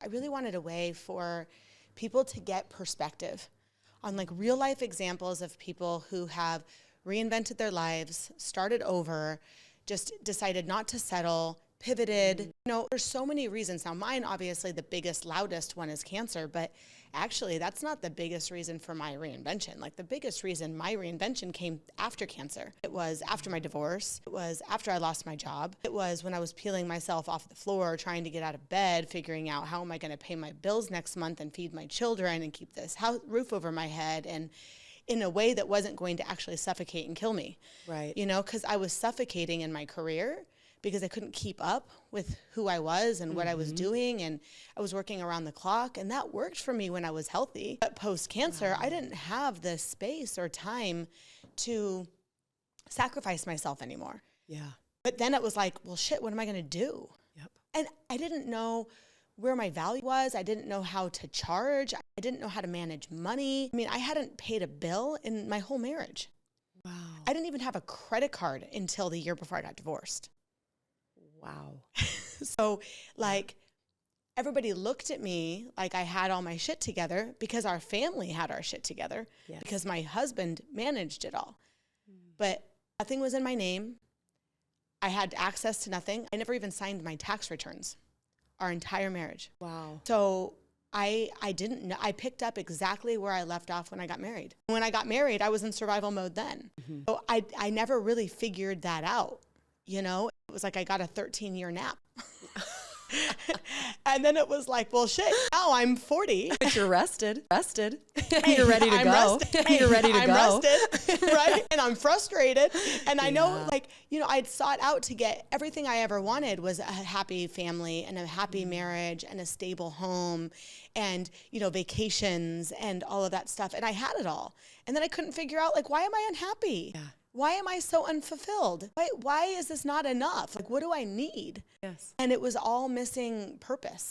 I really wanted a way for people to get perspective on like real life examples of people who have reinvented their lives, started over, just decided not to settle, pivoted. You know, there's so many reasons. Now mine, obviously the biggest, loudest one is cancer, but actually that's not the biggest reason for my reinvention. Like the biggest reason my reinvention came after cancer. It was after my divorce. It was after I lost my job. It was when I was peeling myself off the floor, trying to get out of bed, figuring out how am I going to pay my bills next month and feed my children and keep this roof over my head, and in a way that wasn't going to actually suffocate and kill me. Right. You know, because I was suffocating in my career because I couldn't keep up with who I was and what I was doing, and I was working around the clock, and that worked for me when I was healthy. But post-cancer, I didn't have the space or time to sacrifice myself anymore. Yeah. But then it was like, well, shit, what am I going to do? Yep. And I didn't know where my value was. I didn't know how to charge. I didn't know how to manage money. I mean, I hadn't paid a bill in my whole marriage. Wow. I didn't even have a credit card until the year before I got divorced. Wow. So like everybody looked at me like I had all my shit together because our family had our shit together, Yes. because my husband managed it all. But nothing was in my name. I had access to nothing. I never even signed my tax returns our entire marriage. Wow. So I didn't know. I picked up exactly where I left off when I got married. When I got married, I was in survival mode then. So I never really figured that out. You know, it was like I got a 13-year nap. And then it was like, well, shit, now I'm 40. But you're rested. Hey, You're ready to I'm go. rested. Hey, You're ready to I'm go. rested, right? And I'm frustrated. And I know, like, you know, I'd sought out to get everything I ever wanted was a happy family and a happy marriage and a stable home and, you know, vacations and all of that stuff. And I had it all. And then I couldn't figure out, like, why am I unhappy? Yeah. Why am I so unfulfilled? Why is this not enough? Like, what do I need? Yes. And it was all missing purpose.